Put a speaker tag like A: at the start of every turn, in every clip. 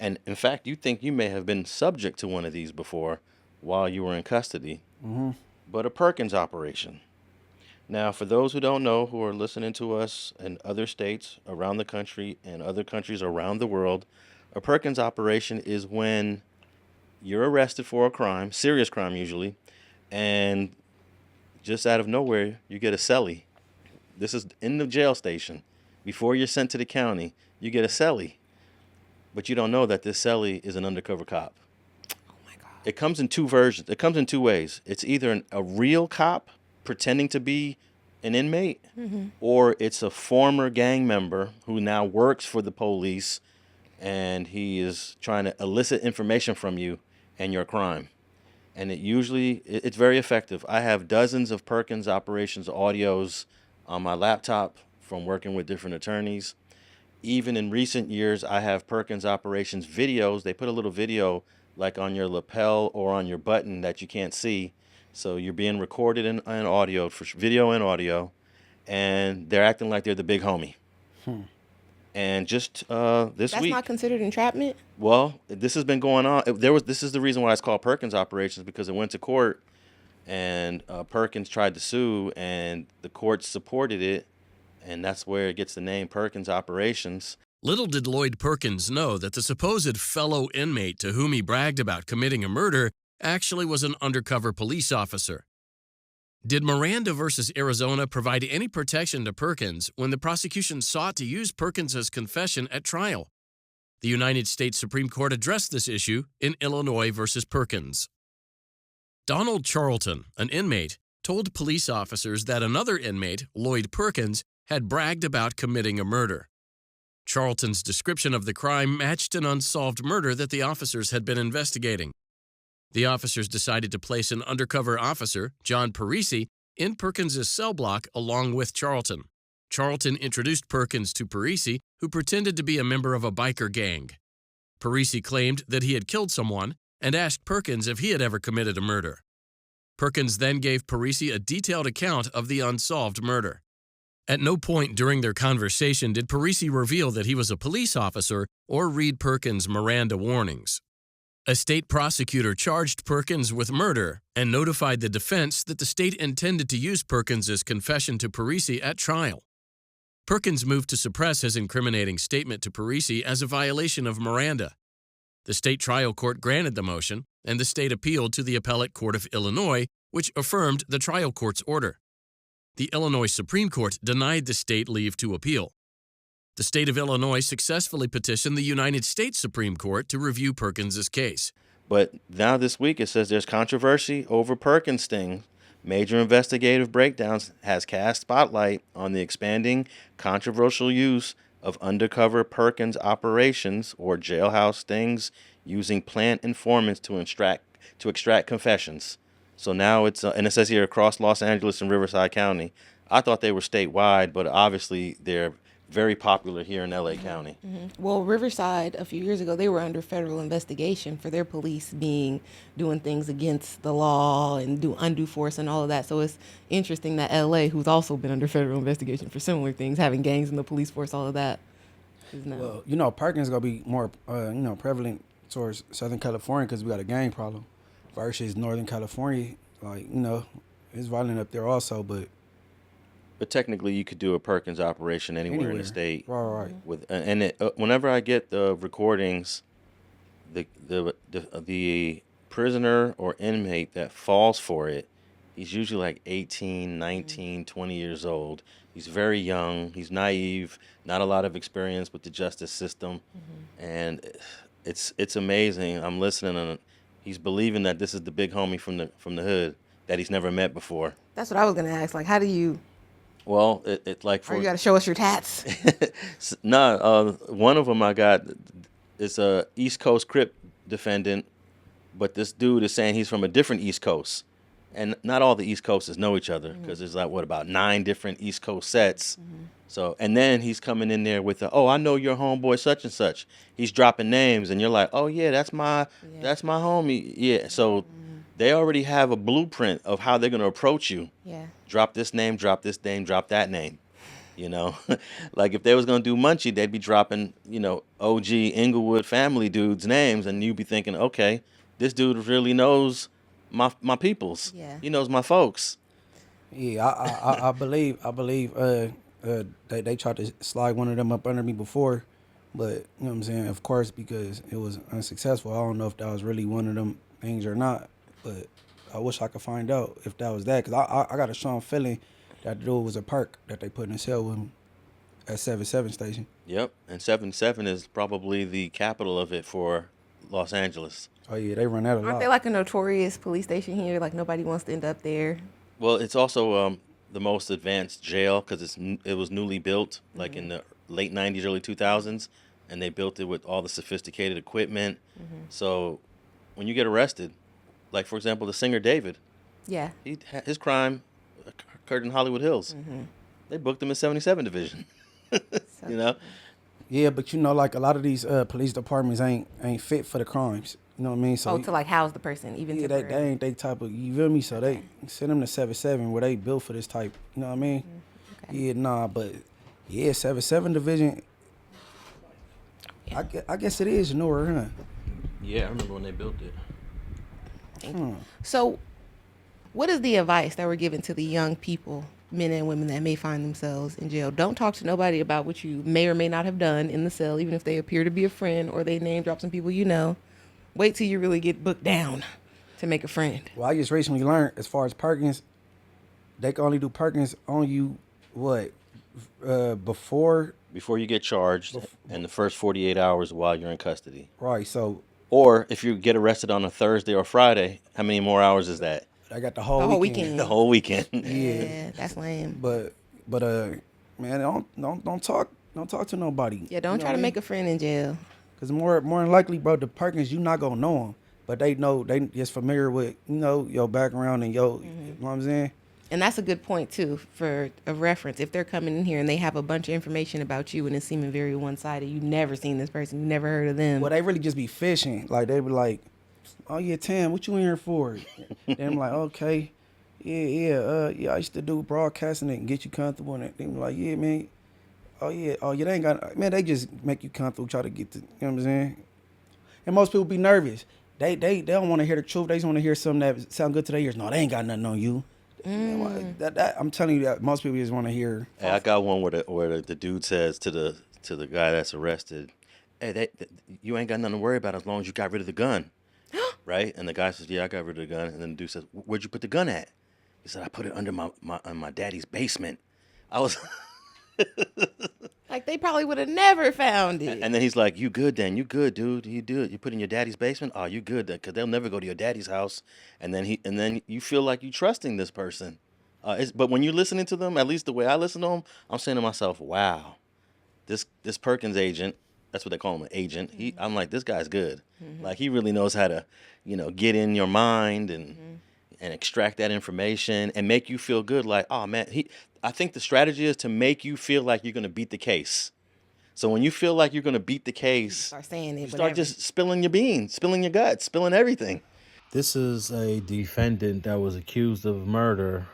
A: And in fact, you think you may have been subject to one of these before while you were in custody, but a Perkins operation. Now, for those who don't know, who are listening to us in other states around the country and other countries around the world, a Perkins operation is when you're arrested for a crime, serious crime usually, and just out of nowhere, you get a cellie. This is in the jail station. Before you're sent to the county, you get a cellie. But you don't know that this cellie is an undercover cop.
B: Oh my God.
A: It comes in two versions. It comes in two ways. It's either a real cop pretending to be an inmate, or it's a former gang member who now works for the police and he is trying to elicit information from you and your crime. And it's very effective. I have dozens of Perkins operations audios on my laptop from working with different attorneys. Even in recent years, I have Perkins operations videos. They put a little video like on your lapel or on your button that you can't see. So you're being recorded in audio, for video and audio, and they're acting like they're the big homie. And just this
B: That's
A: week,
B: not considered entrapment?
A: well, this has been going on. This is the reason why it's called Perkins operations, because it went to court, and Perkins tried to sue, and the courts supported it, and that's where it gets the name Perkins operations.
C: Little did Lloyd Perkins know that the supposed fellow inmate to whom he bragged about committing a murder actually was an undercover police officer. Did Miranda versus Arizona provide any protection to Perkins when the prosecution sought to use Perkins' confession at trial? The United States Supreme Court addressed this issue in Illinois versus Perkins. Donald Charlton, an inmate, told police officers that another inmate, Lloyd Perkins, had bragged about committing a murder. Charlton's description of the crime matched an unsolved murder that the officers had been investigating. The officers decided to place an undercover officer, John Parisi, in Perkins' cell block along with Charlton. Charlton introduced Perkins to Parisi, who pretended to be a member of a biker gang. Parisi claimed that he had killed someone and asked Perkins if he had ever committed a murder. Perkins then gave Parisi a detailed account of the unsolved murder. At no point during their conversation did Parisi reveal that he was a police officer or read Perkins' Miranda warnings. A state prosecutor charged Perkins with murder and notified the defense that the state intended to use Perkins' confession to Parisi at trial. Perkins moved to suppress his incriminating statement to Parisi as a violation of Miranda. The state trial court granted the motion, and the state appealed to the Appellate Court of Illinois, which affirmed the trial court's order. The Illinois Supreme Court denied the state leave to appeal. The state of Illinois successfully petitioned the United States Supreme Court to review Perkins' case.
A: But now this week it says there's controversy over Perkins sting. Major investigative breakdowns has cast spotlight on the expanding controversial use of undercover Perkins operations or jailhouse stings using plant informants to extract confessions. So now it's and it says here across Los Angeles and Riverside County. I thought they were statewide, but obviously they're very popular here in LA County.
B: Well, Riverside, a few years ago, they were under federal investigation for their police doing things against the law and do undue force and all of that. So it's interesting that LA, who's also been under federal investigation for similar things, having gangs in the police force, all of that, is now.
D: Well, Perkins gonna be more, prevalent towards Southern California because we got a gang problem versus Northern California. It's violent up there also, but
A: technically, you could do a Perkins operation anywhere in the state.
D: Right.
A: Whenever I get the recordings, the prisoner or inmate that falls for it, he's usually like 18, 19, 20 years old. He's very young. He's naive, not a lot of experience with the justice system, and it's amazing. I'm listening, and he's believing that this is the big homie from the hood that he's never met before.
B: That's what I was going to ask. Like, how do you...
A: Well, it's like
B: you got to show us your tats.
A: No, one of them I got is a East Coast Crip defendant, but this dude is saying he's from a different East Coast. And not all the East Coasters know each other because there's about 9 different East Coast sets. So, and then he's coming in there with I know your homeboy such and such. He's dropping names, and you're like, oh yeah, that's my homie. Yeah. So they already have a blueprint of how they're going to approach you.
B: Yeah.
A: Drop this name, drop that name. You know, like if they was gonna do Munchie, they'd be dropping, OG Inglewood family dudes' names, and you'd be thinking, okay, this dude really knows my peoples.
B: Yeah.
A: He knows my folks.
D: Yeah, I believe they tried to slide one of them up under me before, but you know what I'm saying. Of course, because it was unsuccessful. I don't know if that was really one of them things or not, but I wish I could find out if that was that. Cause I got a strong feeling that the dude was a perk that they put in the cell with him at 7-7 station.
A: Yep, and 7-7 is probably the capital of it for Los Angeles.
D: Oh yeah, they run that a
B: Aren't
D: lot.
B: they like a notorious police station here? Like nobody wants to end up there.
A: Well, it's also the most advanced jail because it was newly built, like in the late '90s, early 2000s, and they built it with all the sophisticated equipment. So when you get arrested, like for example, the singer David,
B: Yeah.
A: his crime occurred in Hollywood Hills. They booked him in 77 Division.
B: So,
A: You know,
D: Yeah, but like a lot of these police departments ain't fit for the crimes. You know what I mean? So
B: to like house the person, even
D: yeah, they
B: temporarily.
D: ain't they type of, you feel me? So they send them to 7-7 where they built for this type. You know what I mean?
B: Okay.
D: Yeah, nah, but yeah, 7-7 division. I guess it is newer, huh?
A: yeah, I remember when they built it.
B: Thank you. So, what is the advice that we're given to the young people, men and women that may find themselves in jail? Don't talk to nobody about what you may or may not have done in the cell, even if they appear to be a friend or they name drop some people you know. Wait till you really get booked down to make a friend.
D: Well, I just recently learned as far as Perkins, they can only do Perkins on you before,
A: Before you get charged, and the first 48 hours while you're in custody.
D: right? So
A: Or if you get arrested on a Thursday or Friday, how many more hours is that?
D: I got the
B: The
D: whole
B: whole
D: weekend.
B: weekend.
A: The whole weekend.
B: Yeah, that's lame.
D: But man, don't talk to nobody.
B: Yeah, don't try to make a friend in jail.
D: Cause more than likely, bro, the Perkins, you not gonna know them, but they just familiar with your background and you know what I'm saying.
B: And that's a good point too for a reference. If they're coming in here and they have a bunch of information about you and it's seeming very one-sided, you've never seen this person, you've never heard of them.
D: Well, they really just be fishing. Like they be like, "Oh yeah, Tam, what you in here for?" And I'm like, "Okay, yeah, I used to do broadcasting and get you comfortable." And they be like, "Yeah, man. Oh yeah, they ain't got, man. They just make you comfortable, try to get to, you know what I'm saying." And most people be nervous. They don't want to hear the truth. They just want to hear something that sound good to their ears. No, they ain't got nothing on you. That I'm telling you that most people just want to hear.
A: Hey, I got one where the dude says to the guy that's arrested, "Hey, you ain't got nothing to worry about as long as you got rid of the gun." Right? And the guy says, "Yeah, I got rid of the gun." And then the dude says, "Where'd you put the gun at?" He said, "I put it under my daddy's basement." I was
B: Like they probably would have never found it.
A: And then he's like, "You good then? You good, dude? You do it? You put it in your daddy's basement? Oh, you good then? Because they'll never go to your daddy's house." And then you feel like you trusting this person. But when you're listening to them, at least the way I listen to them, I'm saying to myself, "Wow, this Perkins agent, that's what they call him, an agent. I'm like, this guy's good. Like he really knows how to, get in your mind and extract that information and make you feel good. Like, oh man, I think the strategy is to make you feel like you're gonna beat the case. So when you feel like you're gonna beat the case,
B: Start saying it.
A: you start
B: whatever.
A: just spilling your beans, spilling your guts, spilling everything."
E: This is a defendant that was accused of murder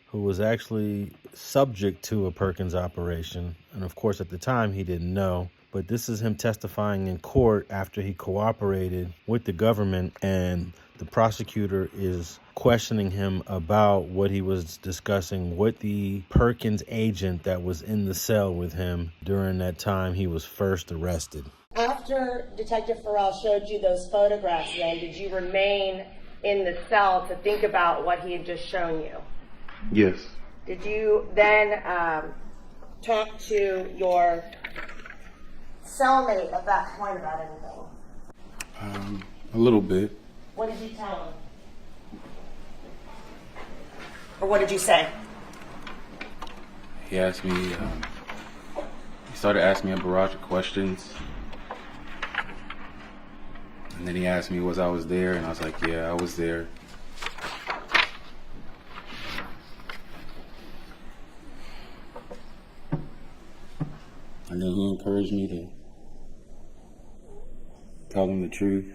E: who was actually subject to a Perkins operation. And of course, at the time, he didn't know. But this is him testifying in court after he cooperated with the government, and the prosecutor is questioning him about what he was discussing with the Perkins agent that was in the cell with him during that time he was first arrested.
F: After Detective Farrell showed you those photographs, then, did you remain in the cell to think about what he had just shown you?
G: Yes.
F: Did you then talk to your cellmate at that point about anything?
G: A little bit.
F: What did you tell him? Or what did you say?
G: He asked me, he started asking me a barrage of questions. And then he asked me was I was there, and I was like, yeah, I was there. And then he encouraged me to tell him the truth.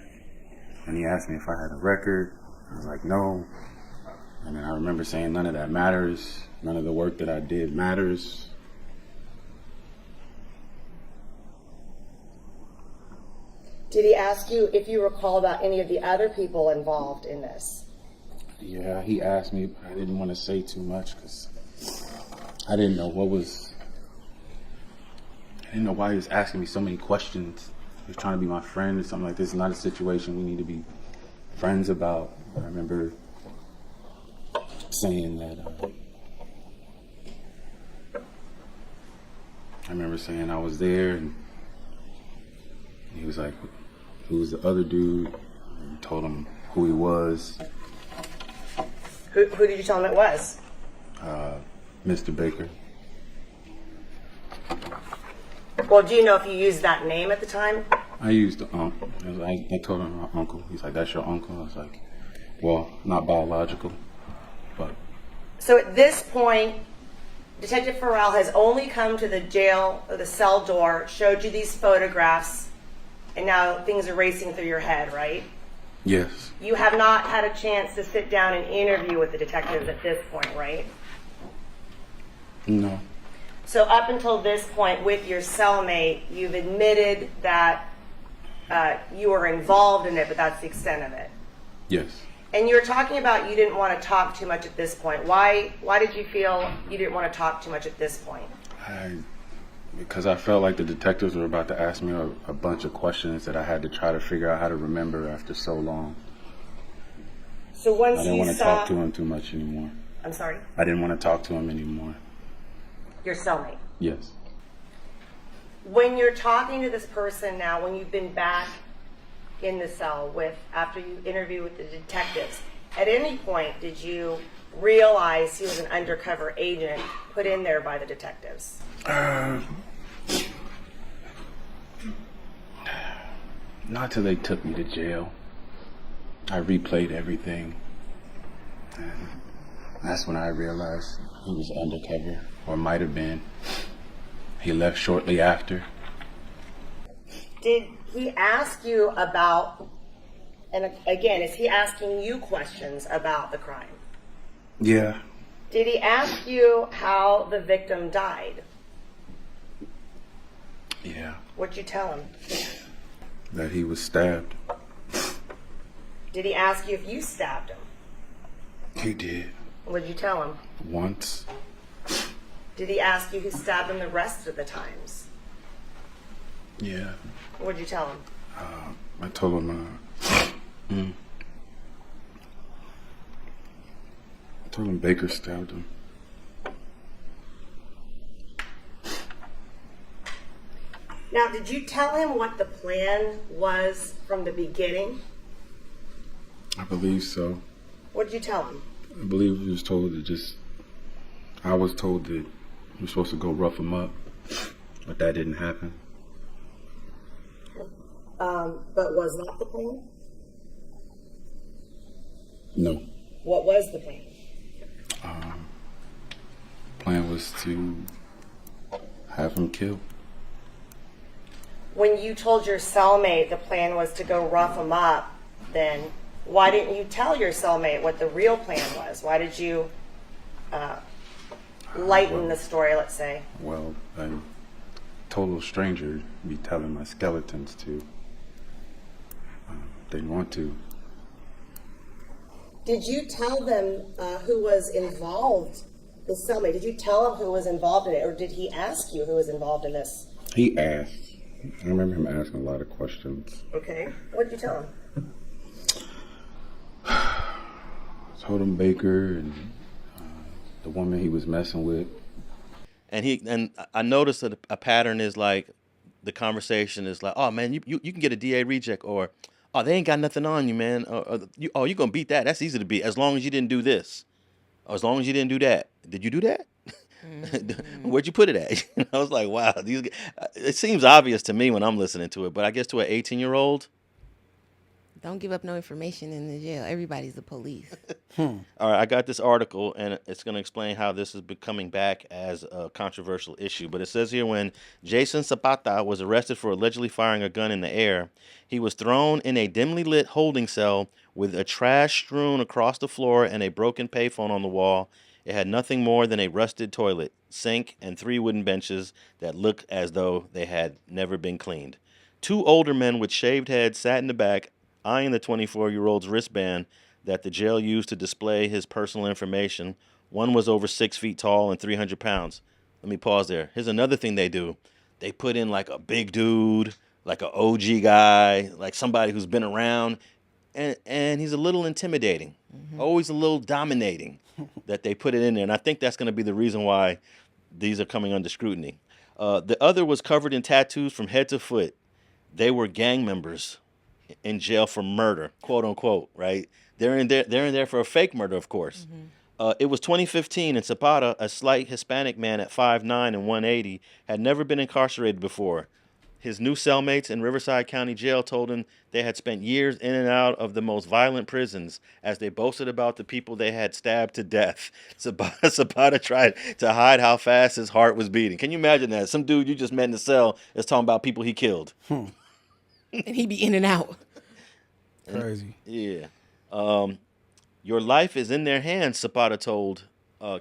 G: And he asked me if I had a record. I was like, no. And then I remember saying none of that matters. None of the work that I did matters.
F: Did he ask you if you recall about any of the other people involved in this?
G: Yeah, he asked me, but I didn't want to say too much because I didn't know I didn't know why he was asking me so many questions. He was trying to be my friend or something like this. It's not a situation we need to be friends about. I remember saying that, I was there, and he was like, who's the other dude? And told him who he was.
F: Who did you tell him it was?
G: Mr. Baker.
F: Well, do you know if you used that name at the time?
G: I used the uncle. I told him my uncle. He's like, that's your uncle? I was like, well, not biological, but.
F: So at this point, Detective Farrell has only come to the jail or the cell door, showed you these photographs, and now things are racing through your head, right?
G: Yes.
F: You have not had a chance to sit down and interview with the detectives at this point, right?
G: No.
F: So up until this point with your cellmate, you've admitted that you were involved in it, but that's the extent of it.
G: Yes.
F: And you were talking about you didn't want to talk too much at this point. Why did you feel you didn't want to talk too much at this point?
G: Because I felt like the detectives were about to ask me a bunch of questions that I had to try to figure out how to remember after so long.
F: So once
G: I didn't
F: you
G: want to talk to him too much anymore.
F: I'm sorry?
G: I didn't want to talk to him anymore.
F: Your cellmate.
G: Yes.
F: When you're talking to this person now, when you've been back in the cell after you interview with the detectives, at any point did you realize he was an undercover agent put in there by the detectives?
G: Not till they took me to jail. I replayed everything. And that's when I realized he was undercover, or might have been. He left shortly after.
F: Did he ask you about, and again, is he asking you questions about the crime?
G: Yeah.
F: Did he ask you how the victim died?
G: Yeah.
F: What'd you tell him?
G: That he was stabbed.
F: Did he ask you if you stabbed him?
G: He did.
F: What'd you tell him?
G: Once.
F: Did he ask you who stabbed him the rest of the times?
G: Yeah.
F: What'd you tell him?
G: I told him, I told him Baker stabbed him.
F: Now, did you tell him what the plan was from the beginning?
G: I believe so.
F: What did you tell him?
G: I believe he was told I was told that we were supposed to go rough him up, but that didn't happen.
F: But was that the plan?
G: No.
F: What was the plan?
G: Plan was to have him killed.
F: When you told your cellmate the plan was to go rough him up, then why didn't you tell your cellmate what the real plan was? Why did you lighten the story, let's say?
G: Well, a total stranger be telling my skeletons to. Didn't want to.
F: Did you tell them who was involved, the cellmate? Did you tell him who was involved in it, or did he ask you who was involved in this?
G: He asked. I remember him asking a lot of questions.
F: Okay. What did you tell him?
G: Told him Baker and the woman he was messing with.
A: And I noticed that a pattern is like the conversation is like, oh man, you can get a DA reject, or oh, they ain't got nothing on you, man. You're gonna beat that. That's easy to beat as long as you didn't do this, or as long as you didn't do that. Did you do that? Mm-hmm. Where'd you put it at? I was like, wow, it seems obvious to me when I'm listening to it, but I guess to an 18-year-old.
B: Don't give up no information in the jail. Everybody's the police.
A: All right, I got this article, and it's going to explain how this is becoming back as a controversial issue. But it says here, when Jason Zapata was arrested for allegedly firing a gun in the air, he was thrown in a dimly lit holding cell with a trash strewn across the floor and a broken payphone on the wall. It had nothing more than a rusted toilet, sink, and 3 wooden benches that looked as though they had never been cleaned. Two older men with shaved heads sat in the back, eyeing the 24-year-old's wristband that the jail used to display his personal information. One was over 6 feet tall and 300 pounds. Let me pause there. Here's another thing they do. They put in like a big dude, like an OG guy, like somebody who's been around, and he's a little intimidating, always a little dominating that they put it in there. And I think that's going to be the reason why these are coming under scrutiny. The other was covered in tattoos from head to foot. They were gang members in jail for murder, quote unquote, right? They're in there for a fake murder, of course. It was 2015, and Zapata, a slight Hispanic man at 5'9" and 180, had never been incarcerated before. His new cellmates in Riverside County Jail told him they had spent years in and out of the most violent prisons as they boasted about the people they had stabbed to death. Zapata tried to hide how fast his heart was beating. Can you imagine that? Some dude you just met in the cell is talking about people he killed.
B: And he be in and out.
D: Crazy.
A: Yeah. Your life is in their hands, Zapata told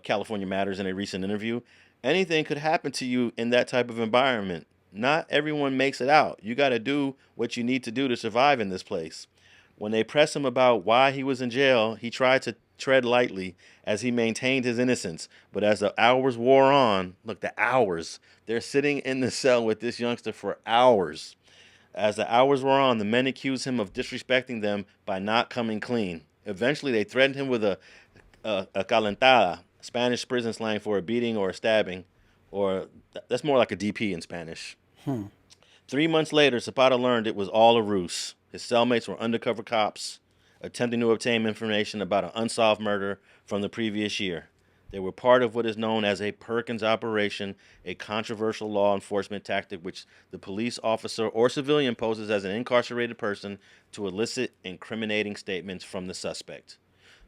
A: California Matters in a recent interview. Anything could happen to you in that type of environment. Not everyone makes it out. You got to do what you need to do to survive in this place. When they pressed him about why he was in jail, he tried to tread lightly as he maintained his innocence. But as the hours wore on, look, the hours, they're sitting in the cell with this youngster for hours. As the hours wore on, the men accused him of disrespecting them by not coming clean. Eventually, they threatened him with a calentada, Spanish prison slang for a beating or a stabbing, or that's more like a DP in Spanish. 3 months later, Zapata learned it was all a ruse. His cellmates were undercover cops attempting to obtain information about an unsolved murder from the previous year. They were part of what is known as a Perkins operation, a controversial law enforcement tactic which the police officer or civilian poses as an incarcerated person to elicit incriminating statements from the suspect.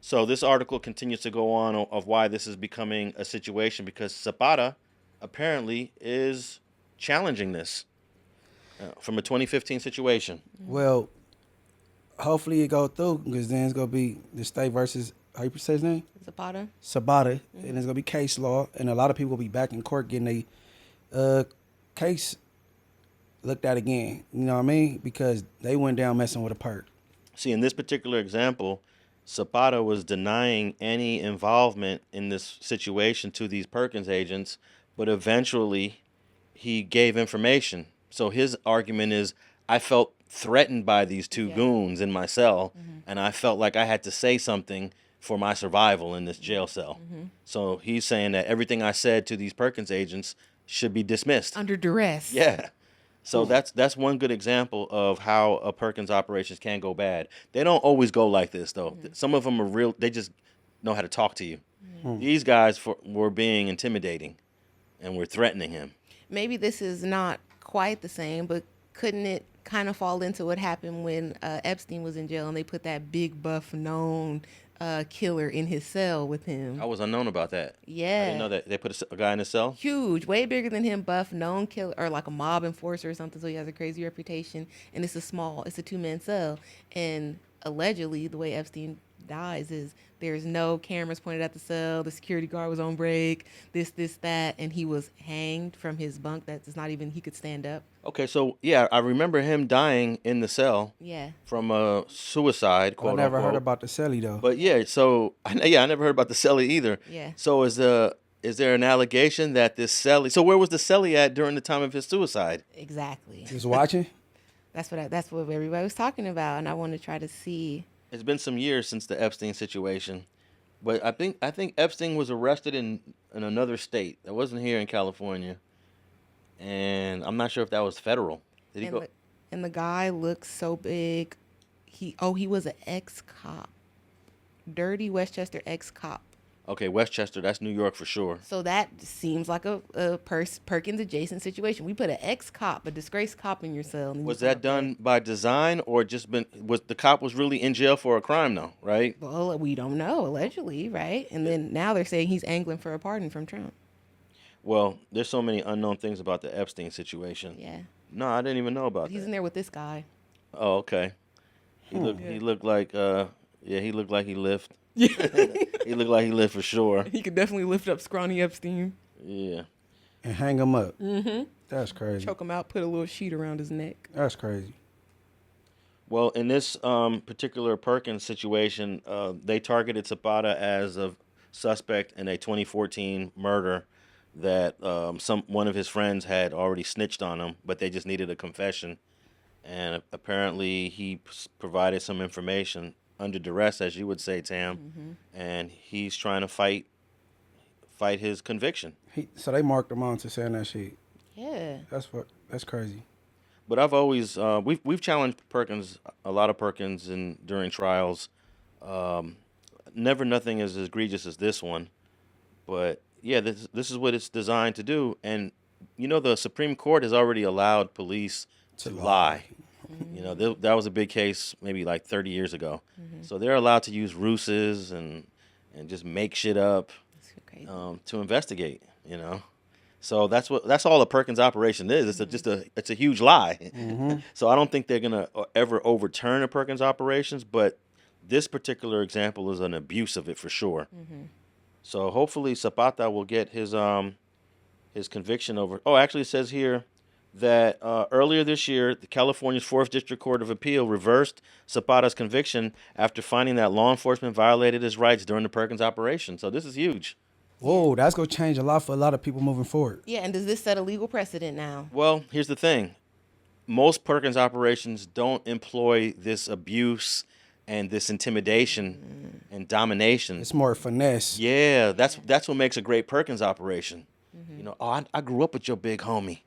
A: So this article continues to go on of why this is becoming a situation, because Zapata apparently is challenging this from a 2015 situation.
D: Well, hopefully it go through, because then it's gonna be the state versus, how you say his name?
B: Zapata.
D: Sabata, and it's gonna be case law, and a lot of people will be back in court getting a case looked at again. You know what I mean? Because they went down messing with a perk.
A: See, in this particular example, Zapata was denying any involvement in this situation to these Perkins agents, but eventually he gave information. So his argument is, I felt threatened by these two goons in my cell, and I felt like I had to say something for my survival in this jail cell. So he's saying that everything I said to these Perkins agents should be dismissed.
B: Under duress.
A: Yeah. So that's one good example of how a Perkins operations can go bad. They don't always go like this, though. Some of them are real. They just know how to talk to you. These guys were being intimidating and were threatening him.
B: Maybe this is not quite the same, but couldn't it kind of fall into what happened when Epstein was in jail and they put that big buff known killer in his cell with him?
A: I was unknown about that.
B: Yeah.
A: I didn't know that they put a guy in his cell.
B: Huge, way bigger than him, buff, known killer, or like a mob enforcer or something, so he has a crazy reputation. And it's a 2-man cell. And allegedly, the way Epstein dies is there's no cameras pointed at the cell, the security guard was on break, this, that, and he was hanged from his bunk. That's not even, he could stand up.
A: Okay, so yeah, I remember him dying in the cell.
B: Yeah.
A: From a suicide, quote
D: I never
A: unquote.
D: heard about the celly though.
A: But yeah, so I never heard about the celly either.
B: Yeah.
A: So is there an allegation that this celly? So where was the celly at during the time of his suicide?
B: Exactly.
D: Just watching.
B: That's what everybody was talking about, and I want to try to see.
A: It's been some years since the Epstein situation, but I think Epstein was arrested in another state. That wasn't here in California, and I'm not sure if that was federal. Did he go?
B: And the guy looks so big. He was an ex-cop, dirty Westchester ex-cop.
A: Okay, Westchester, that's New York for sure.
B: So that seems like a Perkins adjacent situation. We put an ex-cop, a disgraced cop in your cell.
A: Was that done by design, or was the cop was really in jail for a crime though, right?
B: Well, we don't know, allegedly, right? And then now they're saying he's angling for a pardon from Trump.
A: Well, there's so many unknown things about the Epstein situation.
B: Yeah.
A: No, I didn't even know about that.
B: He's in there with this guy.
A: Oh, okay. He looked like he looked like he lived. He looked like he lived for sure.
B: He could definitely lift up scrawny Epstein.
A: Yeah.
D: And hang him up. That's crazy.
B: Choke him out, put a little sheet around his neck.
D: That's crazy.
A: Well, in this particular Perkins situation, they targeted Zapata as a suspect in a 2014 murder that one of his friends had already snitched on him, but they just needed a confession. And apparently he provided some information under duress, as you would say, Tam, and he's trying to fight his conviction.
D: So they marked him on to saying that shit.
B: Yeah.
D: That's crazy.
A: But I've always we've challenged Perkins, a lot of Perkins, during trials. Never nothing as egregious as this one, but yeah, this is what it's designed to do. And you know, the Supreme Court has already allowed police to lie. You know, that was a big case maybe like 30 years ago. So they're allowed to use ruses and just make shit up
B: That's crazy.
A: to investigate. You know, so that's all a Perkins operation is. It's a huge lie. So I don't think they're gonna ever overturn a Perkins operations, but this particular example is an abuse of it for sure. So hopefully Zapata will get his conviction over. Oh, actually, it says here that earlier this year, the California's 4th District Court of Appeal reversed Zapata's conviction after finding that law enforcement violated his rights during the Perkins operation. So this is huge.
D: Whoa, that's gonna change a lot for a lot of people moving forward.
B: Yeah, and does this set a legal precedent now?
A: Well, here's the thing. Most Perkins operations don't employ this abuse and this intimidation and domination.
D: It's more finesse.
A: Yeah, that's what makes a great Perkins operation. You know, I grew up with your big homie.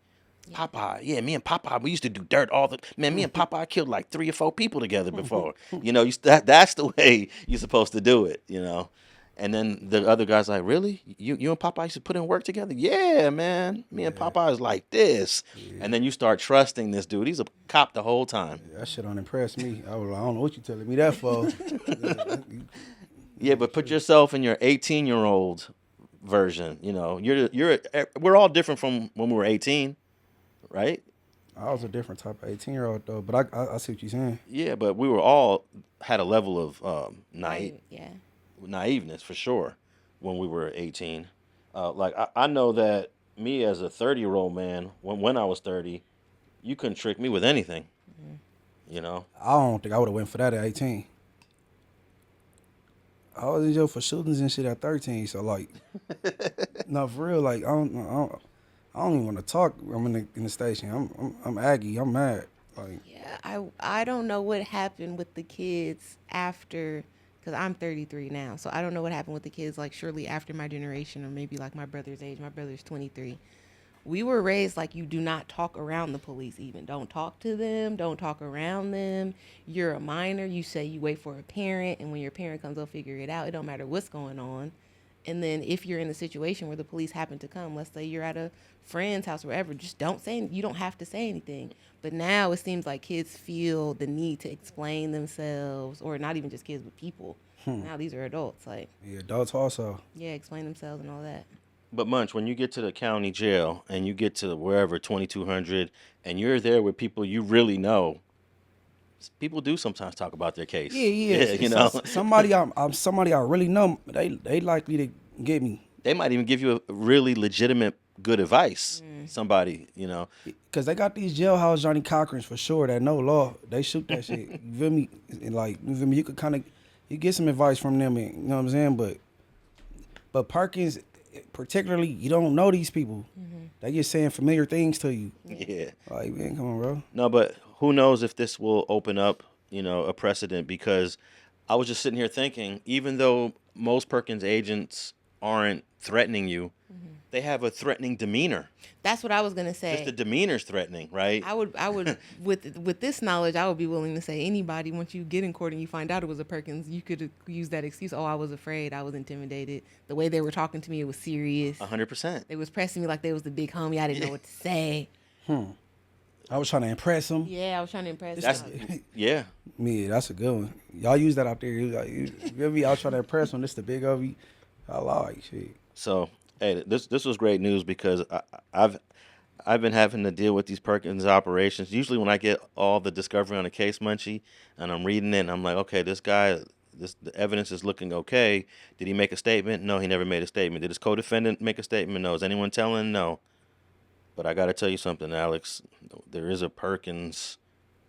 A: Popeye, yeah, me and Popeye, we used to do dirt all the man. Me and Popeye killed like 3 or 4 people together before. You know, that's the way you're supposed to do it. You know, and then the other guy's like, really? You and Popeye used to put in work together? Yeah, man. Me and Popeye is like this, and then you start trusting this dude. He's a cop the whole time.
D: Yeah, that shit don't impress me. I don't know what you telling me that for.
A: Yeah, but put yourself in your 18-year-old version. You know, we're all different from when we were 18. Right?
D: I was a different type of 18-year-old though, but I see what you're saying.
A: Yeah, but we were all had a level of
B: Yeah.
A: naiveness for sure when we were 18. Like I know that me as a 30-year-old man, when I was 30, you couldn't trick me with anything. You know?
D: I don't think I would have went for that at 18. I was in jail for shootings and shit at 13, so like, no, for real, like I don't even want to talk. I'm in the station. I'm Aggie. I'm mad. Like,
B: Yeah, I don't know what happened with the kids after, because I'm 33 now, so I don't know what happened with the kids like shortly after my generation, or maybe like my brother's age. My brother's 23. We were raised like you do not talk around the police even. Don't talk to them. Don't talk around them. You're a minor. You say you wait for a parent, and when your parent comes, they'll figure it out. It don't matter what's going on. And then if you're in a situation where the police happen to come, let's say you're at a friend's house or wherever, just don't say, you don't have to say anything. But now it seems like kids feel the need to explain themselves, or not even just kids, but people. Now these are adults. Like,
D: yeah, adults also.
B: yeah, explain themselves and all that.
A: But Munch, when you get to the county jail and you get to wherever 2200 and you're there with people you really know, people do sometimes talk about their case.
D: Yeah.
A: You know,
D: somebody I really know, they likely to get me.
A: They might even give you a really legitimate good advice. Somebody, you know,
D: Cause they got these jailhouse Johnny Cochrans for sure that know law. They shoot that shit. You feel me? And like, you feel me? You could kind of, you get some advice from them. And, you know what I'm saying? But Perkins, particularly, you don't know these people. They just saying familiar things to you.
A: yeah.
D: Like, man, come on, bro.
A: No, but who knows if this will open up, you know, a precedent, because I was just sitting here thinking, even though most Perkins agents aren't threatening you, they have a threatening demeanor.
B: That's what I was gonna say.
A: Just the demeanor's threatening, right?
B: I would with this knowledge, I would be willing to say anybody, once you get in court and you find out it was a Perkins, you could use that excuse. Oh, I was afraid, I was intimidated. The way they were talking to me, it was serious.
A: 100%.
B: They was pressing me like they was the big homie. I didn't know what to say.
D: I was trying to impress them.
B: Yeah, I was trying to impress
A: That's
B: them.
A: yeah.
D: Yeah, that's a good one. Y'all use that out there. You feel me? I was trying to impress them. This the big of you. I like shit.
A: So, hey, this was great news, because I've been having to deal with these Perkins operations. Usually when I get all the discovery on a case, Munchie, and I'm reading it, and I'm like, okay, this guy, the evidence is looking okay. Did he make a statement? No, he never made a statement. Did his co-defendant make a statement? No. Is anyone telling? No. But I got to tell you something, Alex. There is a Perkins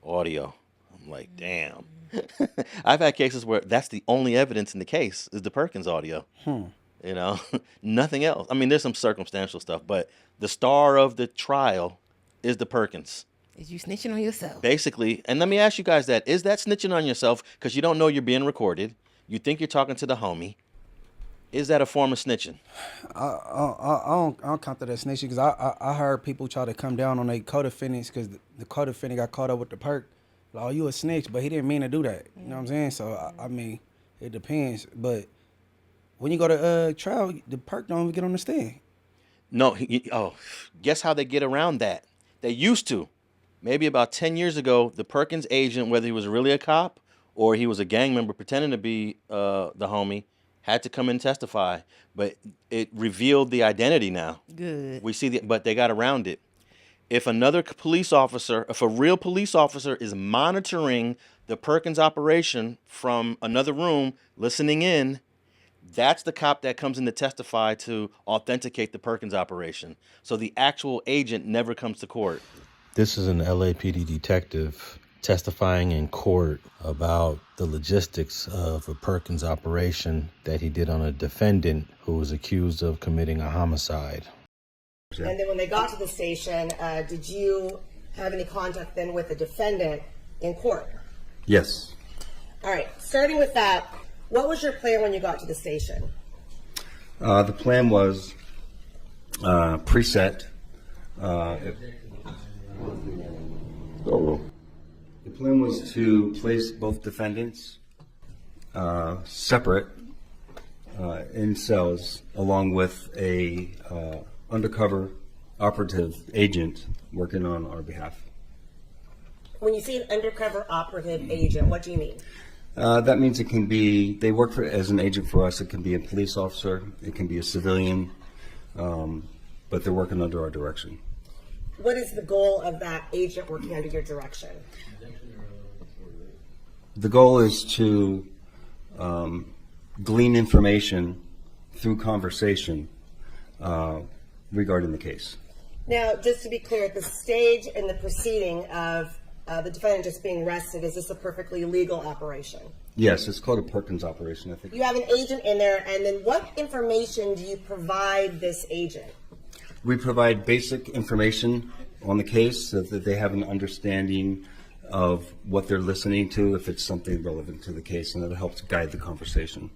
A: audio. I'm like, damn. I've had cases where that's the only evidence in the case is the Perkins audio. You know, nothing else. I mean, there's some circumstantial stuff, but the star of the trial is the Perkins.
B: Is you snitching on yourself?
A: Basically, and let me ask you guys that. Is that snitching on yourself because you don't know you're being recorded? You think you're talking to the homie. Is that a form of snitching?
D: I don't count that as snitching because I heard people try to come down on their co-defendants because the co-defendant got caught up with the perk. Like, oh, you a snitch, but he didn't mean to do that. You know what I'm saying? So, I mean, it depends. But when you go to trial, the perk don't even get on the stand.
A: No. Guess how they get around that? They used to. Maybe about 10 years ago, the Perkins agent, whether he was really a cop or he was a gang member pretending to be the homie, had to come and testify. But it revealed the identity now.
B: Good.
A: We see but they got around it. If another police officer, if a real police officer is monitoring the Perkins operation from another room, listening in, that's the cop that comes in to testify to authenticate the Perkins operation. So the actual agent never comes to court.
E: This is an LAPD detective testifying in court about the logistics of a Perkins operation that he did on a defendant who was accused of committing a homicide.
F: And then when they got to the station, did you have any contact then with the defendant in court?
G: Yes.
F: All right, starting with that, what was your plan when you got to the station?
G: The plan was preset. The plan was to place both defendants separate in cells, along with a undercover operative agent working on our behalf.
F: When you say an undercover operative agent, what do you mean?
G: That means it can be, they work as an agent for us. It can be a police officer, it can be a civilian, but they're working under our direction.
F: What is the goal of that agent working under your direction?
G: The goal is to glean information through conversation regarding the case.
F: Now, just to be clear, at the stage in the proceeding of the defendant just being arrested, is this a perfectly legal operation?
G: Yes, it's called a Perkins operation, I think.
F: You have an agent in there, and then what information do you provide this agent?
G: We provide basic information on the case so that they have an understanding of what they're listening to, if it's something relevant to the case, and it helps guide the conversation.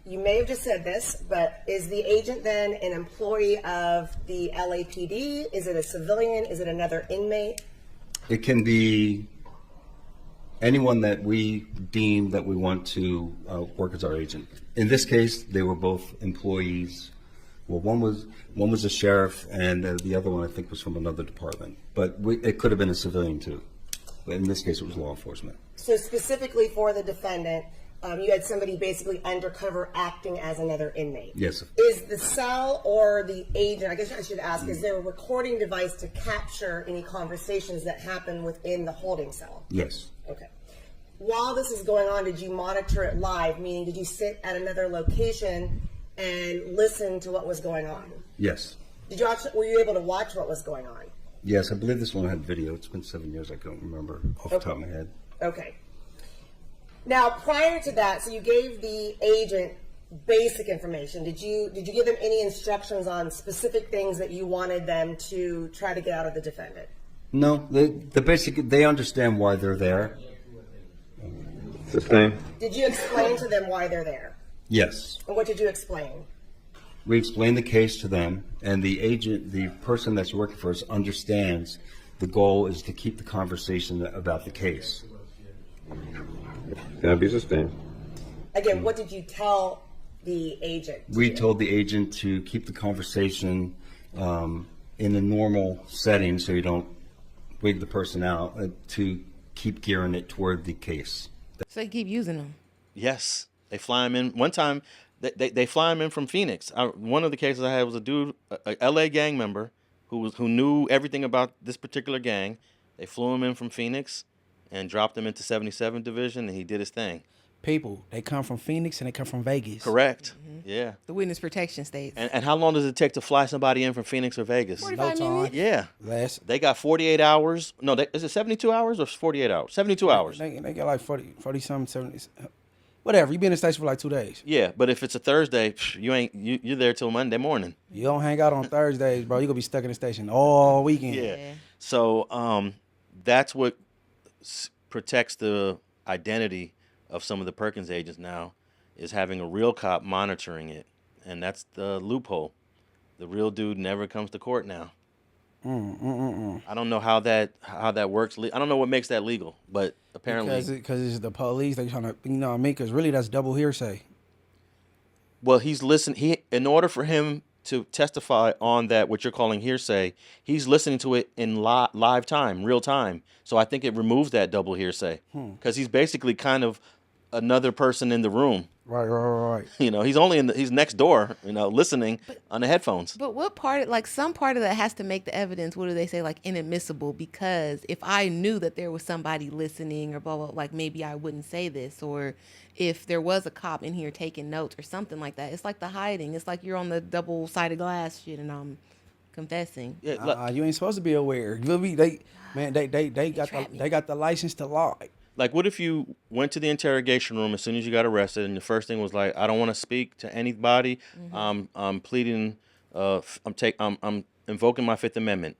F: You may have just said this, but is the agent then an employee of the LAPD? Is it a civilian? Is it another inmate?
G: It can be anyone that we deem that we want to work as our agent. In this case, they were both employees. Well, one was a sheriff, and the other one I think was from another department. But it could have been a civilian too. But in this case, it was law enforcement.
F: So specifically for the defendant, you had somebody basically undercover acting as another inmate.
G: Yes.
F: Is the cell or the agent, I guess I should ask, is there a recording device to capture any conversations that happen within the holding cell?
G: Yes.
F: Okay. While this is going on, did you monitor it live? Meaning, did you sit at another location and listen to what was going on?
G: Yes.
F: Did you actually, were you able to watch what was going on?
G: Yes, I believe this one had video. It's been 7 years. I don't remember off the top of my head.
F: Okay. Now, prior to that, so you gave the agent basic information. Did you give them any instructions on specific things that you wanted them to try to get out of the defendant?
G: No, the basic, they understand why they're there.
F: Did you explain to them why they're there?
G: Yes.
F: And what did you explain?
G: We explain the case to them, and the agent, the person that's working for us, understands the goal is to keep the conversation about the case.
H: Can I be sustained?
F: Again, what did you tell the agent?
G: We told the agent to keep the conversation in a normal setting so you don't wig the person out, to keep gearing it toward the case.
B: So they keep using them.
A: Yes. They fly him in. One time, they fly him in from Phoenix. One of the cases I had was a dude, a LA gang member, who knew everything about this particular gang. They flew him in from Phoenix and dropped him into 77 Division, and he did his thing.
D: people. They come from Phoenix and they come from Vegas.
A: Correct. Yeah.
B: The witness protection states.
A: And how long does it take to fly somebody in from Phoenix or Vegas?
B: 45
D: time.
B: minutes.
A: Yeah.
D: Less.
A: They got 48 hours. No, is it 72 hours or 48 hours? 72 hours.
D: They got like 40 something, 70. Whatever. You be in the station for like 2 days.
A: Yeah, but if it's a Thursday, you're there till Monday morning.
D: You don't hang out on Thursdays, bro. You gonna be stuck in the station all weekend.
A: Yeah. So that's what protects the identity of some of the Perkins agents now, is having a real cop monitoring it, and that's the loophole. The real dude never comes to court now. I don't know how that works. I don't know what makes that legal, but apparently
D: because it's the police. They trying to, you know what I mean? Because really, that's double hearsay.
A: Well, he's listening. In order for him to testify on that, what you're calling hearsay, he's listening to it in live time, real time. So I think it removes that double hearsay, because he's basically kind of another person in the room.
D: Right.
A: You know, he's next door, you know, listening on the headphones.
B: But what part, like some part of that has to make the evidence, what do they say, like inadmissible? Because if I knew that there was somebody listening or blah, blah, like maybe I wouldn't say this. Or if there was a cop in here taking notes or something like that. It's like the hiding. It's like you're on the double-sided glass shit and I'm confessing.
A: Yeah,
D: you ain't supposed to be aware. They got the license to lie.
A: like, what if you went to the interrogation room as soon as you got arrested, and the first thing was like, I don't want to speak to anybody. I'm pleading. I'm invoking my Fifth Amendment.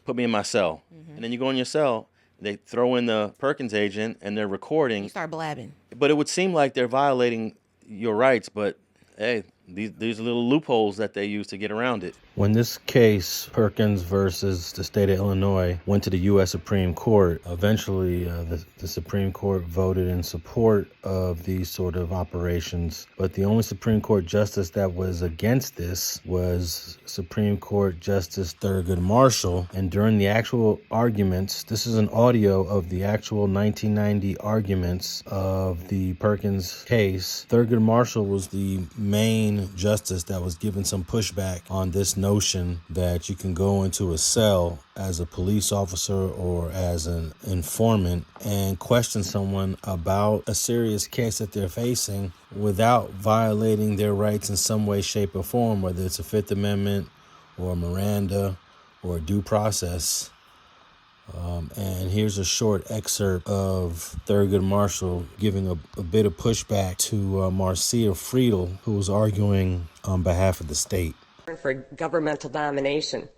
A: Put me in my cell. And then you go in your cell. They throw in the Perkins agent, and they're recording.
B: You start blabbing.
A: But it would seem like they're violating your rights. But hey, these are little loopholes that they use to get around it.
E: When this case, Perkins versus the state of Illinois, went to the U.S. Supreme Court, eventually the Supreme Court voted in support of these sort of operations. But the only Supreme Court justice that was against this was Supreme Court Justice Thurgood Marshall. And during the actual arguments, this is an audio of the actual 1990 arguments of the Perkins case. Thurgood Marshall was the main justice that was given some pushback on this notion that you can go into a cell as a police officer or as an informant and question someone about a serious case that they're facing without violating their rights in some way, shape, or form, whether it's a Fifth Amendment or Miranda or due process. And here's a short excerpt of Thurgood Marshall giving a bit of pushback to Marcia Friedel, who was arguing on behalf of the state.
H: For governmental domination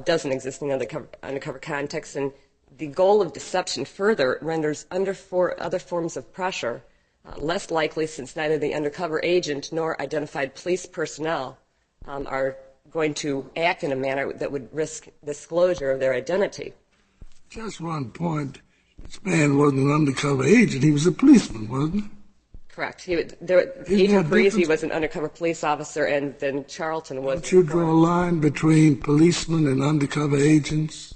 H: doesn't exist in the undercover context, and the goal of deception further renders other forms of pressure less likely, since neither the undercover agent nor identified police personnel are going to act in a manner that would risk disclosure of their identity.
I: Just one point. This man wasn't an undercover agent. He was a policeman, wasn't he?
H: Correct. Agent Parisi was an undercover police officer, and then Charlton was...
I: Don't you draw a line between policemen and undercover agents?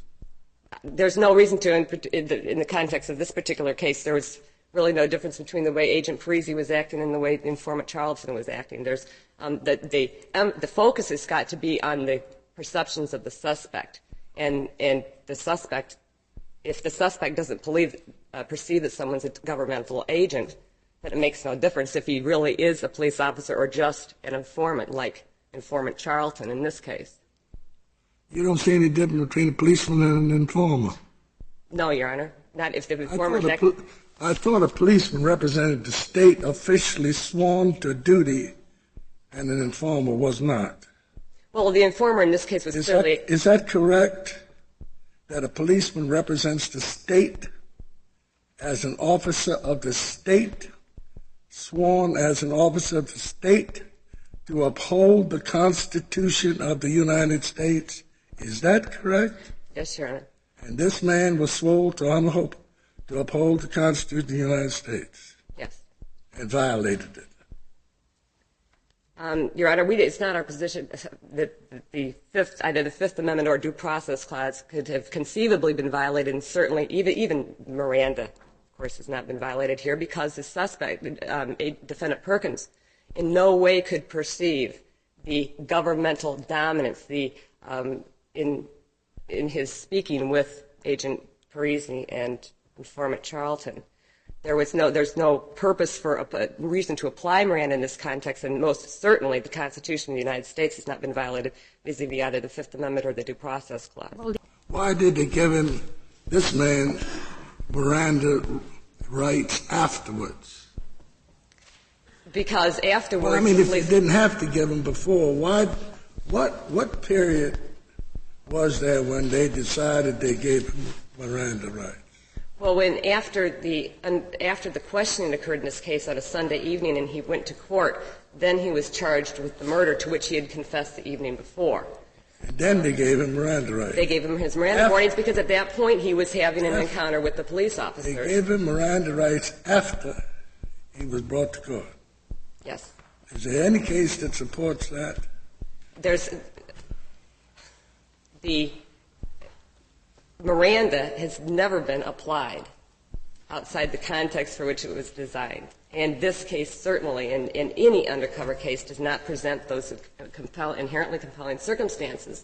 H: There's no reason to, in the context of this particular case. There was really no difference between the way Agent Parisi was acting and the way the informant Charlton was acting. There's the focus has got to be on the perceptions of the suspect, and the suspect, if the suspect doesn't perceive that someone's a governmental agent, then it makes no difference if he really is a police officer or just an informant, like informant Charlton in this case.
I: You don't see any difference between a policeman and an informer?
H: No, Your Honor. Not if the informant...
I: I thought a policeman represented the state officially sworn to duty, and an informer was not.
H: Well, the informer in this case was clearly...
I: Is that correct? That a policeman represents the state as an officer of the state, sworn as an officer of the state to uphold the Constitution of the United States. Is that correct?
H: Yes, Your Honor.
I: And this man was sworn to uphold the Constitution of the United States.
H: Yes.
I: And violated it.
H: Your Honor, it's not our position that either the Fifth Amendment or due process clause could have conceivably been violated, and certainly even Miranda, of course, has not been violated here, because the suspect, Defendant Perkins, in no way could perceive the governmental dominance in his speaking with Agent Parisi and informant Charlton. There's no purpose for a reason to apply Miranda in this context, and most certainly the Constitution of the United States has not been violated vis-a-vis either the Fifth Amendment or the Due Process Clause.
I: Why did they give him, this man, Miranda rights afterwards?
H: Because afterwards,
I: Well, I mean, if they didn't have to give him before, why? What period was there when they decided they gave him Miranda rights?
H: well, when after the questioning occurred in this case on a Sunday evening, and he went to court, then he was charged with the murder to which he had confessed the evening before.
I: And then they gave him Miranda rights.
H: They gave him his Miranda warnings because at that point he was having an encounter with the police
I: They
H: officers.
I: gave him Miranda rights after he was brought to court.
H: Yes.
I: Is there any case that supports that?
H: The Miranda has never been applied outside the context for which it was designed. And this case certainly, in any undercover case, does not present those inherently compelling circumstances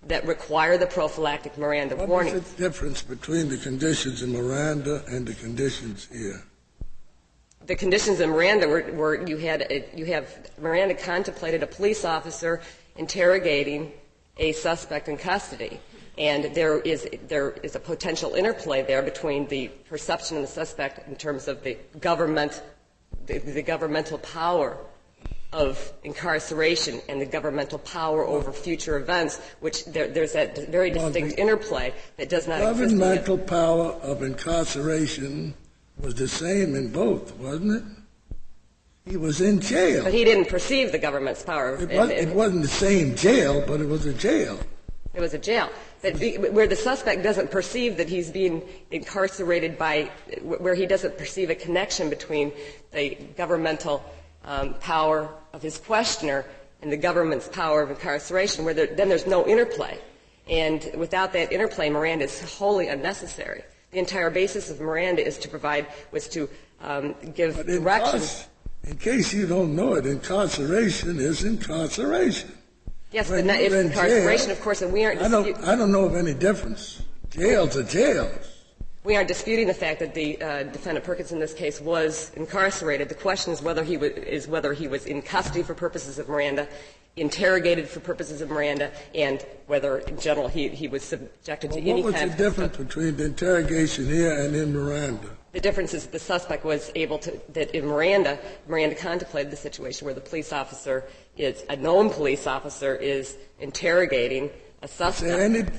H: that require the prophylactic Miranda warning.
I: What is the difference between the conditions in Miranda and the conditions here?
H: The conditions in Miranda were you have Miranda contemplated a police officer interrogating a suspect in custody, and there is a potential interplay there between the perception of the suspect in terms of the governmental power of incarceration and the governmental power over future events, which there's that very distinct interplay that does not exist.
I: Governmental power of incarceration was the same in both, wasn't it? He was in jail.
H: But he didn't perceive the government's power.
I: It wasn't the same jail, but it was a jail.
H: It was a jail. But where the suspect doesn't perceive that he's being incarcerated where he doesn't perceive a connection between the governmental power of his questioner and the government's power of incarceration, then there's no interplay. And without that interplay, Miranda is wholly unnecessary. The entire basis of Miranda was to give directions.
I: In case you don't know it, incarceration is incarceration.
H: Yes, but it's incarceration, of course, and we aren't.
I: I don't know of any difference. Jails are jails.
H: We aren't disputing the fact that the defendant Perkins in this case was incarcerated. The question is whether he was in custody for purposes of Miranda, interrogated for purposes of Miranda, and whether in general he was subjected to any kind of.
I: What was the difference between the interrogation here and in Miranda?
H: The difference is the suspect was able to, that in Miranda contemplated the situation where the police officer a known police officer is interrogating a suspect.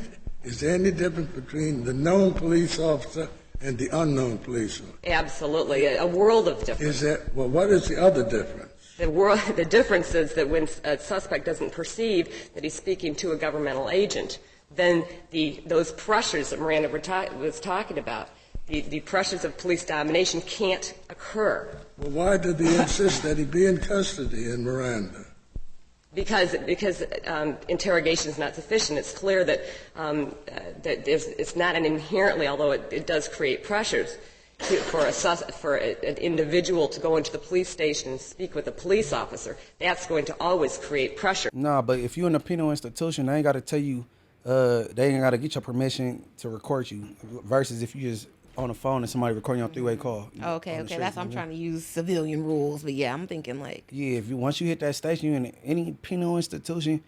I: Is there any difference between the known police officer and the unknown police officer?
H: Absolutely, a world of difference.
I: What is the other difference?
H: The difference is that when a suspect doesn't perceive that he's speaking to a governmental agent, then those pressures that Miranda was talking about, the pressures of police domination can't occur.
I: Well, why did they insist that he be in custody in Miranda?
H: Because interrogation is not sufficient. It's clear that it's not an inherently, although it does create pressures for an individual to go into the police station and speak with a police officer. That's going to always create pressure.
D: Nah, but if you're in a penal institution, they ain't got to tell you, they ain't got to get your permission to record you. Versus if you just on the phone and somebody recording your three-way call.
B: Okay. That's I'm trying to use civilian rules, but yeah, I'm thinking like.
D: Yeah, once you hit that station, you're in any penal institution.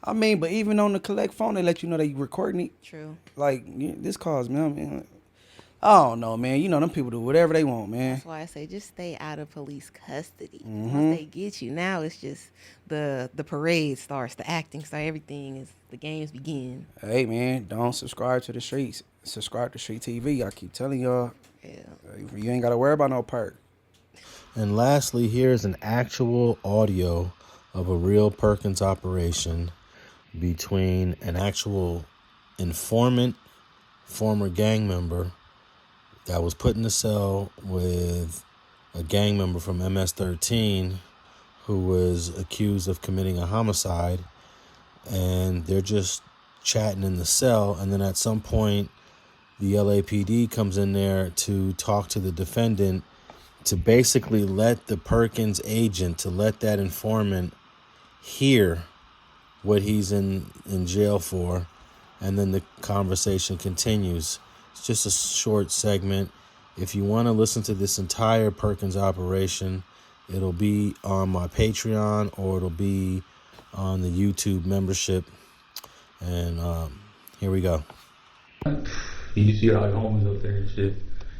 D: I mean, but even on the collect phone, they let you know they recording it.
B: True.
D: Like this calls me. I mean, I don't know, man. You know, them people do whatever they want, man.
B: That's why I say just stay out of police custody.
D: Mm-hmm.
B: Once they get you, now it's just the parade starts, the acting starts, the games begin.
D: Hey, man, don't subscribe to the streets. Subscribe to StreetTV. I keep telling y'all.
B: Yeah.
D: You ain't got to worry about no perk.
E: And lastly, here's an actual audio of a real Perkins operation between an actual informant, former gang member, that was put in the cell with a gang member from MS-13 who was accused of committing a homicide, and they're just chatting in the cell, and then at some point the LAPD comes in there to talk to the defendant to basically let the Perkins agent, to let that informant hear what he's in jail for, and then the conversation continues. It's just a short segment. If you want to listen to this entire Perkins operation, it'll be on my Patreon or it'll be on the YouTube membership. And here we go.
J: You see all the homies up there and shit.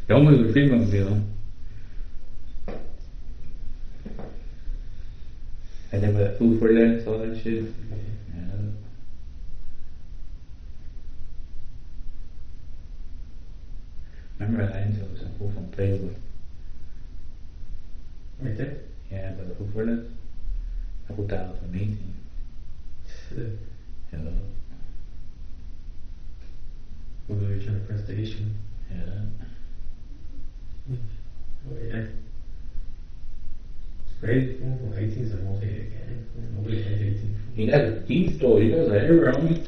J: The homies are females, you know. And then with that food for that, all that shit. Yeah. Remember I got into it with some food from Playboy. Right there? Yeah, but the food for that, I put that out for me. Hello.
K: We were trying to press the issue.
J: Yeah.
K: Oh, yeah. It's crazy. 18 is the most hated gang. Nobody had 18.
J: You guys are geeks though. You guys are everywhere, homie.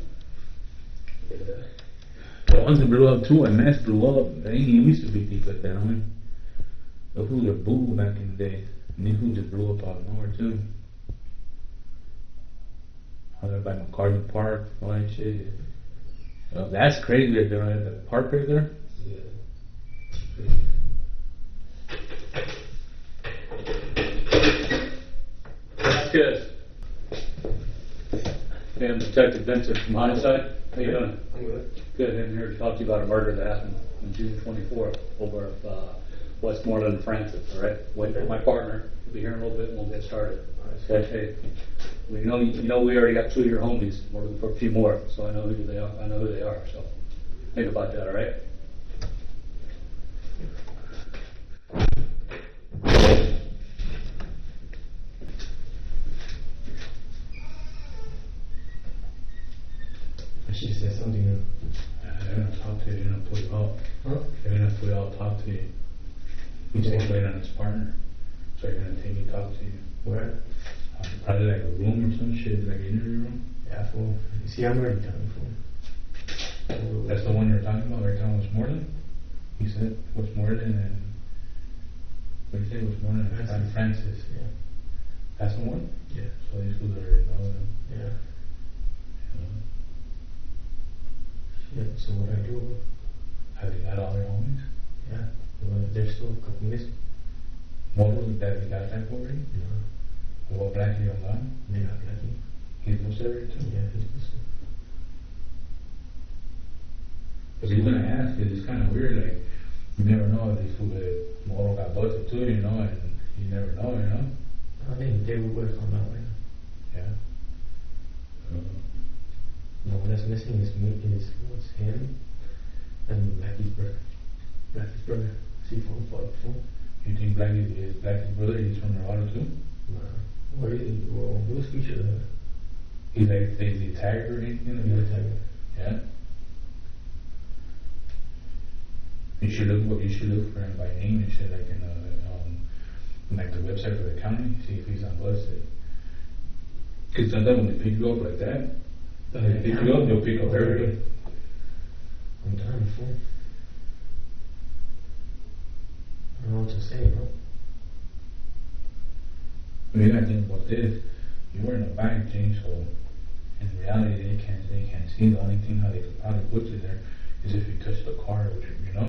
J: The ones that blew up too, and Mass blew up. They ain't used to be deep like that, homie. The fools are boo back in the day. And these fools just blew up out of nowhere too. How they're by McCartney Park, all that shit. Oh, that's crazy that they're at the park right there.
K: Yeah.
J: Yes. Hey, I'm Detective Vincent from Hindsight. How you doing?
K: I'm good.
J: Good. I'm here to talk to you about a murder that happened on June 24th over at Westmoreland and Francis. All right. Wait for my partner. We'll be here in a little bit and we'll get started. Okay. Hey, we know we already got 2 of your homies. We're looking for a few more, so I know who they are. I know who they are. So think about that. All right.
K: She said something.
J: They're gonna talk to you. They're gonna pull you out.
K: Huh?
J: They're gonna pull you out, talk to you. He's waiting on his partner, so they're gonna take you, talk to you.
K: Where?
J: Probably like a room or some shit, like an interview room.
K: Yeah, fool. You see, I'm already done, fool.
J: That's the one you're talking about, right now, Westmoreland? You said Westmoreland and... What did you say, Westmoreland and Francis?
K: Yeah.
J: That's the one?
K: Yeah.
J: So these schools already know them.
K: Yeah. Shit, so what I do?
J: Have you got all their homies?
K: Yeah. Well, there's still a couple missing.
J: What was it that we got that for already?
K: Yeah.
J: What, Blackie on that?
K: They got lucky.
J: He's supposed to too?
K: Yeah, he's missing.
J: But the reason I ask is it's kind of weird, like, you never know if these fools Moro got busted too, you know, and you never know, you know?
K: I think they will work on that right now.
J: Yeah.
K: No one that's missing is me, is what's him and Blackie's brother. Blackie's brother. See phone for phone.
J: You think Blackie's brother, he's from Dorado too?
K: Nah. Or is he? Well, he was featured in it.
J: He's like, is he tagged or anything?
K: He was tagged.
J: Yeah. You should look for him by name and shit, like in like the website for the county, see if he's on busted. Cause sometimes when they pick you up like that, they pick you up, they'll pick up everybody.
K: I'm done, fool. I don't know what to say, bro.
J: I mean, I think about this. You were in a bank, James, so in reality they can't see. The only thing how they could probably put you there is if you touch the car, which, you know.